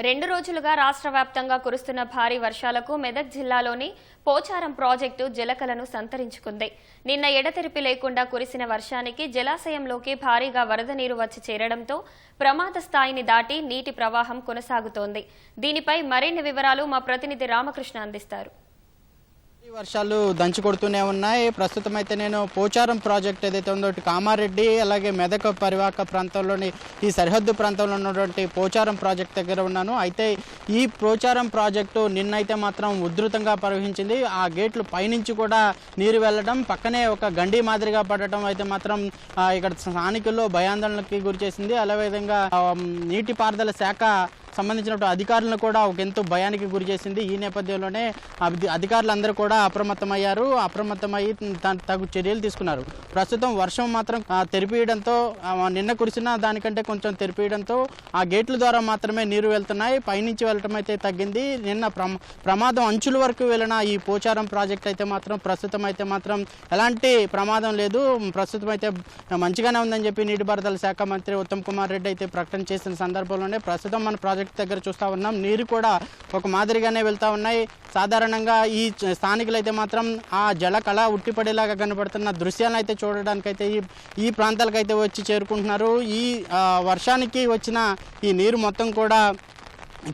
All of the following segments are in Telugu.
2 రోజులుగా రాష్ట్ర వ్యాప్తంగా కురుస్తున్న భారీ వర్షాలకు మెదక్ జిల్లాలోని పోచారం ప్రాజెక్టు జలకలను సంతరించుకుంది. నిన్న ఎడతెరిపి లేకుండా కురిసిన వర్షానికి జలాశయంలోకి భారీగా వరద నీరు వచ్చి చేరడంతో ప్రమాద స్థాయిని దాటి నీటి ప్రవాహం కొనసాగుతోంది. దీనిపై మరిన్ని వివరాలు మా ప్రతినిధి రామకృష్ణ అందిస్తారు. వర్షాలు దంచి కొడుతూనే ఉన్నాయి. ప్రస్తుతం అయితే నేను పోచారం ప్రాజెక్ట్ ఏదైతే ఉందో కామారెడ్డి అలాగే మెదక్ పరివాహక ప్రాంతంలోని ఈ సరిహద్దు ప్రాంతంలో ఉన్నటువంటి పోచారం ప్రాజెక్ట్ దగ్గర ఉన్నాను. అయితే ఈ పోచారం ప్రాజెక్టు నిన్నైతే మాత్రం ఉధృతంగా ప్రవహించింది. ఆ గేట్లు పైనుంచి కూడా నీరు వెళ్ళడం, పక్కనే ఒక గండి మాదిరిగా పడటం అయితే మాత్రం ఇక్కడ స్థానికుల్లో భయాందోళనకి గురి చేసింది. అదేవిధంగా నీటిపారుదల శాఖ సంబంధించిన అధికారులను కూడా ఒక ఎంతో భయానికి గురి చేసింది. ఈ నేపథ్యంలోనే అధికారులందరూ కూడా అప్రమత్తమై తగు చర్యలు తీసుకున్నారు. ప్రస్తుతం వర్షం మాత్రం తెరిపియడంతో నిన్న కురిసిన దానికంటే కొంచెం తెరిపియడంతో ఆ గేట్ల ద్వారా మాత్రమే నీరు వెళ్తున్నాయి. పైనుంచి వెళ్ళటం అయితే తగ్గింది. నిన్న ప్రమాదం అంచుల వరకు వెళ్ళిన ఈ పోచారం ప్రాజెక్ట్ అయితే మాత్రం ఎలాంటి ప్రమాదం లేదు. ప్రస్తుతం అయితే మంచిగానే ఉందని చెప్పి నీటిపారుదల శాఖ మంత్రి ఉత్తమ్ కుమార్ రెడ్డి అయితే ప్రకటన చేసిన సందర్భంలోనే ప్రస్తుతం మన ప్రాజెక్ట్ దగ్గర చూస్తూ ఉన్నాం. నీరు కూడా ఒక మాదిరిగానే వెళ్తూ ఉన్నాయి. సాధారణంగా ఈ స్థానికులు అయితే మాత్రం ఆ జలకళ ఉట్టిపడేలాగా కనబడుతున్న దృశ్యాలను అయితే చూడడానికైతే ఈ ప్రాంతాలకైతే వచ్చి చేరుకుంటున్నారు. ఈ వర్షానికి వచ్చిన ఈ నీరు మొత్తం కూడా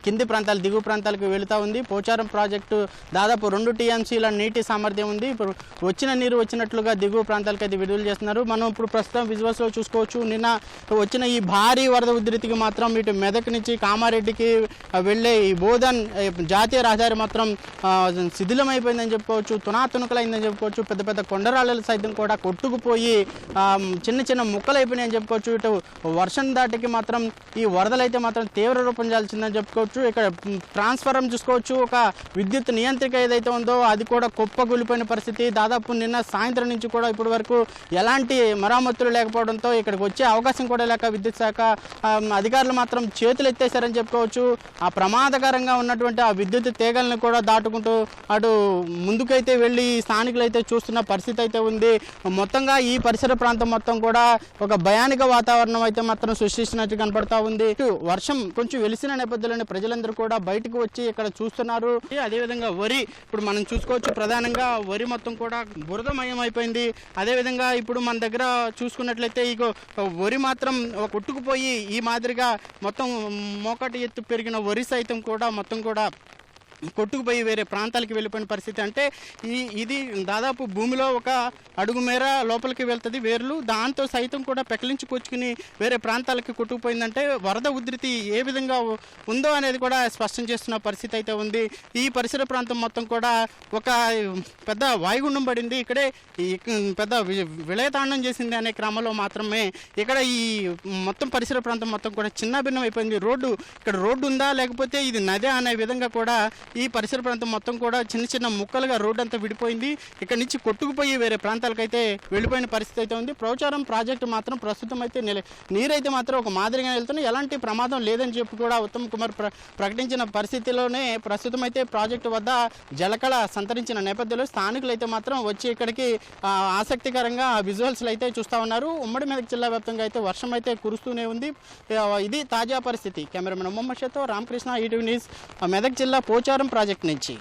కింది ప్రాంతాలు దిగువ ప్రాంతాలకు వెళుతూ ఉంది. పోచారం ప్రాజెక్టు దాదాపు 2 టీఎంసీల నీటి సామర్థ్యం ఉంది. ఇప్పుడు వచ్చిన నీరు వచ్చినట్లుగా దిగువ ప్రాంతాలకు అయితే విడుదల చేస్తున్నారు. మనం ఇప్పుడు ప్రస్తుతం విజువల్స్లో చూసుకోవచ్చు. నిన్న వచ్చిన ఈ భారీ వరద ఉధృతికి మాత్రం ఇటు మెదక్ నుంచి కామారెడ్డికి వెళ్ళే ఈ బోధన్ జాతీయ రహదారి మాత్రం శిథిలమైపోయిందని చెప్పుకోవచ్చు. తునాతునకలైందని చెప్పుకోవచ్చు. పెద్ద పెద్ద కొండరాళ్ళు సైతం కూడా కొట్టుకుపోయి చిన్న చిన్న ముక్కలు అయిపోయినాయని చెప్పుకోవచ్చు. ఇటు వర్షం దాటికి మాత్రం ఈ వరదలు అయితే మాత్రం తీవ్ర రూపం దాల్చిందని చెప్పుకోవచ్చు. ఇక్కడ ట్రాన్స్ఫారం చూసుకోవచ్చు. ఒక విద్యుత్ నియంత్రిక ఏదైతే ఉందో అది కూడా కుప్పకూలిపోయిన పరిస్థితి. దాదాపు నిన్న సాయంత్రం నుంచి కూడా ఇప్పటి వరకు ఎలాంటి మరామతులు లేకపోవడంతో ఇక్కడికి వచ్చే అవకాశం కూడా లేక విద్యుత్ శాఖ అధికారులు మాత్రం చేతులు ఎత్తేశారని చెప్పుకోవచ్చు. ఆ ప్రమాదకరంగా ఉన్నటువంటి ఆ విద్యుత్ తీగలను కూడా దాటుకుంటూ అటు ముందుకైతే వెళ్ళి స్థానికులు అయితే చూస్తున్న పరిస్థితి అయితే ఉంది. మొత్తంగా ఈ పరిసర ప్రాంతం మొత్తం కూడా ఒక భయానక వాతావరణం అయితే మాత్రం సృష్టిస్తున్నట్టు కనపడతా ఉంది. వర్షం కొంచెం వెలిసిన నేపథ్యంలో ప్రజలందరూ కూడా బయటకు వచ్చి ఇక్కడ చూస్తున్నారు. అదేవిధంగా వరి ఇప్పుడు మనం చూసుకోవచ్చు. ప్రధానంగా వరి మొత్తం కూడా బురదమయం అయిపోయింది. అదేవిధంగా ఇప్పుడు మన దగ్గర చూసుకున్నట్లయితే ఇక వరి మాత్రం కొట్టుకుపోయి ఈ మాదిరిగా మొత్తం మోకాటి ఎత్తు పెరిగిన వరి సైతం కూడా మొత్తం కూడా కొట్టుకుపోయి వేరే ప్రాంతాలకు వెళ్ళిపోయిన పరిస్థితి. అంటే ఇది దాదాపు భూమిలో ఒక అడుగు మేర లోపలికి వెళ్తుంది వేర్లు. దాంతో సైతం కూడా పెకలించుకొచ్చుకుని వేరే ప్రాంతాలకి కొట్టుకుపోయిందంటే వరద ఉధృతి ఏ విధంగా ఉందో అనేది కూడా స్పష్టం చేస్తున్న పరిస్థితి అయితే ఉంది. ఈ పరిసర ప్రాంతం మొత్తం కూడా ఒక పెద్ద వాయుగుండం పడింది. ఇక్కడే పెద్ద విలయతాండం చేసింది అనే క్రమంలో మాత్రమే ఇక్కడ ఈ మొత్తం పరిసర ప్రాంతం మొత్తం కూడా చిన్న భిన్నం అయిపోయింది. ఇక్కడ రోడ్డు ఉందా లేకపోతే ఇది నదే అనే విధంగా కూడా ఈ పరిసర ప్రాంతం మొత్తం కూడా చిన్న చిన్న ముక్కలుగా రోడ్డు అంతా విడిపోయింది. ఇక్కడ నుంచి కొట్టుకుపోయి వేరే ప్రాంతాలకైతే వెళ్ళిపోయిన పరిస్థితి అయితే ఉంది. పోచారం ప్రాజెక్టు మాత్రం ప్రస్తుతం అయితే నీరైతే మాత్రం ఒక మాదిరిగా వెళ్తున్నాయి. ఎలాంటి ప్రమాదం లేదని చెప్పి కూడా ఉత్తమ్ కుమార్ ప్రకటించిన పరిస్థితిలోనే ప్రస్తుతం అయితే ప్రాజెక్టు వద్ద జలకళ సంతరించిన నేపథ్యంలో స్థానికులు అయితే మాత్రం వచ్చి ఇక్కడికి ఆసక్తికరంగా విజువల్స్లు అయితే చూస్తూ ఉన్నారు. ఉమ్మడి మెదక్ జిల్లా వ్యాప్తంగా అయితే వర్షం అయితే కురుస్తూనే ఉంది. ఇది తాజా పరిస్థితి. కెమెరామెన్ మొహమ్మద్ షాతో రామకృష్ణ, ఈటీవీ న్యూస్, మెదక్ జిల్లా పోచారం ప్రాజెక్ట్ నుంచి.